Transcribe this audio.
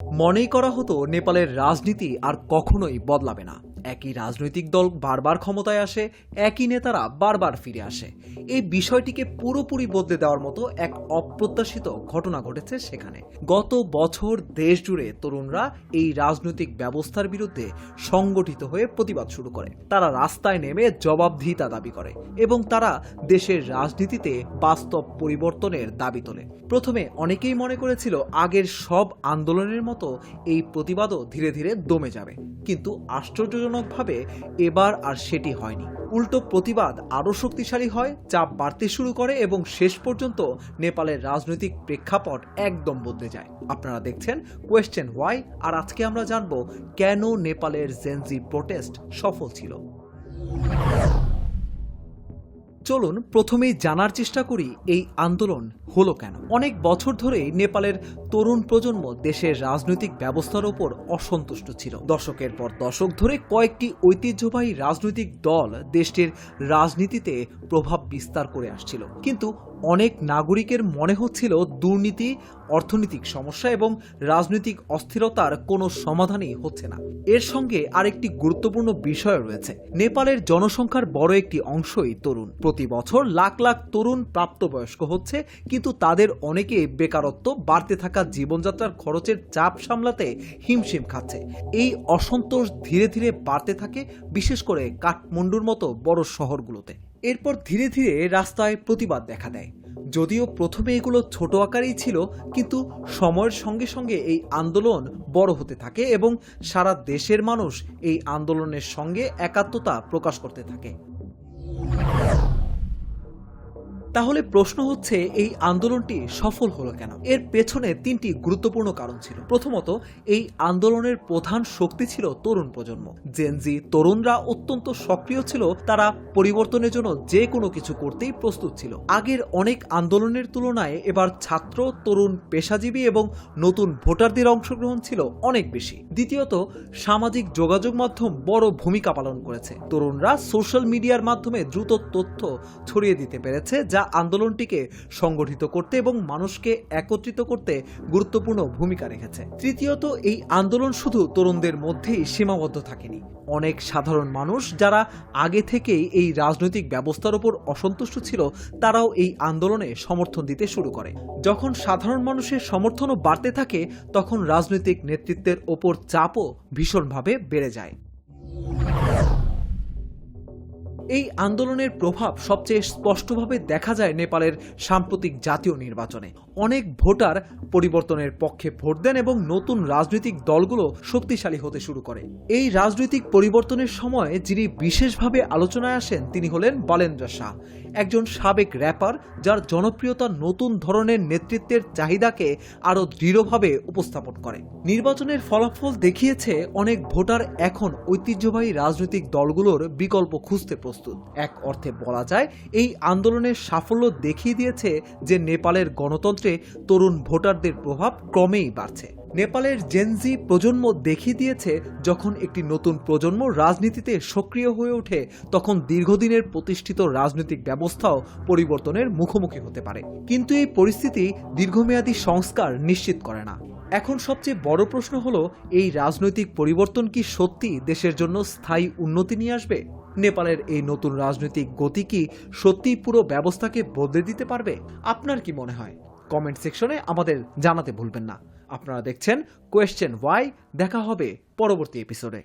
মনেই করা হতো নেপালের রাজনীতি আর কখনোই বদলাবে না। একই রাজনৈতিক দল বারবার ক্ষমতায় আসে, একই নেতারা বারবার ফিরে আসে। এই বিষয়টিকে পুরোপুরি বদলে দেওয়ার মতো এক অপ্রত্যাশিত ঘটনা ঘটেছে সেখানে। গত বছর দেশ জুড়ে তরুণরা এই রাজনৈতিক ব্যবস্থার বিরুদ্ধে সংগঠিত হয়ে প্রতিবাদ শুরু করে। তারা রাস্তায় নেমে জবাবদিহিতা দাবি করে এবং তারা দেশের রাজনীতিতে বাস্তব পরিবর্তনের দাবি তোলে। প্রথমে অনেকেই মনে করেছিল আগের সব আন্দোলনের মতো এই প্রতিবাদও ধীরে ধীরে দমে যাবে, কিন্তু আশ্চর্যজনকভাবে এবার আর সেটি হয়নি। উল্টো প্রতিবাদ আরও শক্তিশালী হয়, চাপ বাড়তে শুরু করে এবং শেষ পর্যন্ত নেপালের রাজনৈতিক প্রেক্ষাপট একদম বদলে যায়। আপনারা দেখছেন কোয়েশ্চেন হোয়াই, আর আজকে আমরা জানব কেন নেপালের জেনজি প্রোটেস্ট সফল ছিল। চলুন প্রথমেই জানার চেষ্টা করি এই আন্দোলন হলো কেন। অনেক বছর ধরেই নেপালের তরুণ প্রজন্ম দেশের রাজনৈতিক ব্যবস্থার উপর অসন্তুষ্ট ছিল। দশকের পর দশক ধরে কয়েকটি ঐতিহ্যবাহী রাজনৈতিক দল দেশটির রাজনীতিতে প্রভাব বিস্তার করে আসছিল, কিন্তু অনেক নাগরিকের মনে হচ্ছিল দুর্নীতি, অর্থনৈতিক সমস্যা এবং রাজনৈতিক অস্থিরতার কোনো সমাধানই হচ্ছে না। এর সঙ্গে আরেকটি গুরুত্বপূর্ণ বিষয় রয়েছে। নেপালের জনসংখ্যার বড় একটি অংশই তরুণ। প্রতি বছর লাখ লাখ তরুণ প্রাপ্তবয়স্ক হচ্ছে, কিন্তু তাদের অনেকে বেকারত্ব, বাড়তে থাকা জীবনযাত্রার খরচের চাপ সামলাতে হিমশিম খাচ্ছে। এই অসন্তোষ ধীরে ধীরে বাড়তে থাকে, বিশেষ করে কাঠমান্ডুর মতো বড় শহরগুলোতে। এরপর ধীরে ধীরে রাস্তায় প্রতিবাদ দেখা দেয়। যদিও প্রথমে এগুলো ছোট আকারেই ছিল, কিন্তু সময়ের সঙ্গে সঙ্গে এই আন্দোলন বড় হতে থাকে এবং সারা দেশের মানুষ এই আন্দোলনের সঙ্গে একাত্মতা প্রকাশ করতে থাকে। তাহলে প্রশ্ন হচ্ছে, এই আন্দোলনটি সফল হলো কেন? এর পেছনে তিনটি গুরুত্বপূর্ণ কারণ ছিল। প্রথমত, এই আন্দোলনের প্রধান শক্তি ছিল তরুণ প্রজন্ম। জেনজি তরুণরা অত্যন্ত সক্রিয় ছিল, তারা পরিবর্তনের জন্য যে কোনো কিছু করতেই প্রস্তুত ছিল। আগের অনেক আন্দোলনের তুলনায় এবার ছাত্র, তরুণ, পেশাজীবী এবং নতুন ভোটারদের অংশগ্রহণ ছিল অনেক বেশি। দ্বিতীয়ত, সামাজিক যোগাযোগ মাধ্যম বড় ভূমিকা পালন করেছে। তরুণরা সোশ্যাল মিডিয়ার মাধ্যমে দ্রুত তথ্য ছড়িয়ে দিতে পেরেছে, যা আন্দোলনটিকে সংগঠিত করতে এবং মানুষকে একত্রিত করতে গুরুত্বপূর্ণ ভূমিকা রেখেছে। তৃতীয়ত, এই আন্দোলন শুধু তরুণদের মধ্যেই সীমাবদ্ধ থাকেনি। অনেক সাধারণ মানুষ যারা আগে থেকেই এই রাজনৈতিক ব্যবস্থার উপর অসন্তুষ্ট ছিল, তারাও এই আন্দোলনে সমর্থন দিতে শুরু করে। যখন সাধারণ মানুষের সমর্থনও বাড়তে থাকে, তখন রাজনৈতিক নেতৃত্বের ওপর চাপও ভীষণভাবে বেড়ে যায়। এই আন্দোলনের প্রভাব সবচেয়ে স্পষ্টভাবে দেখা যায় নেপালের সাম্প্রতিক জাতীয় নির্বাচনে। অনেক ভোটার পরিবর্তনের পক্ষে ভোট দেন এবং নতুন রাজনৈতিক দলগুলো শক্তিশালী হতে শুরু করে। এই রাজনৈতিক পরিবর্তনের সময় যিনি বিশেষভাবে আলোচনায় আসেন তিনি হলেন বলেন্দ্র শাহ, একজন সাবেক র্যাপার যার জনপ্রিয়তা নতুন ধরনের নেতৃত্বের চাহিদাকে আরও দৃঢ়ভাবে উপস্থাপন করে। নির্বাচনের ফলাফল দেখিয়েছে অনেক ভোটার এখন ঐতিহ্যবাহী রাজনৈতিক দলগুলোর বিকল্প খুঁজতে প্রস্তুত। এক অর্থে বলা যায়, এই আন্দোলনের সাফল্য দেখিয়ে দিয়েছে যে নেপালের গণতন্ত্রে তরুণ ভোটারদের প্রভাব ক্রমেই বাড়ছে। নেপালের জেনজি প্রজন্ম দেখিয়ে দিয়েছে, যখন একটি নতুন প্রজন্ম রাজনীতিতে সক্রিয় হয়ে ওঠে, তখন দীর্ঘদিনের প্রতিষ্ঠিত রাজনৈতিক ব্যবস্থাও পরিবর্তনের মুখোমুখি হতে পারে। কিন্তু এই পরিস্থিতি দীর্ঘমেয়াদী সংস্কার নিশ্চিত করে না। এখন সবচেয়ে বড় প্রশ্ন হলো, এই রাজনৈতিক পরিবর্তন কি সত্যি দেশের জন্য স্থায়ী উন্নতি নিয়ে আসবে? নেপালের এই নতুন রাজনৈতিক গতি কি সত্যিই পুরো ব্যবস্থাকে বদলে দিতে পারবে? আপনার কি মনে হয়? কমেন্ট সেকশনে আমাদের জানাতে ভুলবেন না। আপনারা দেখছেন কোয়েশ্চেন হোয়াই। দেখা হবে পরবর্তী এপিসোডে।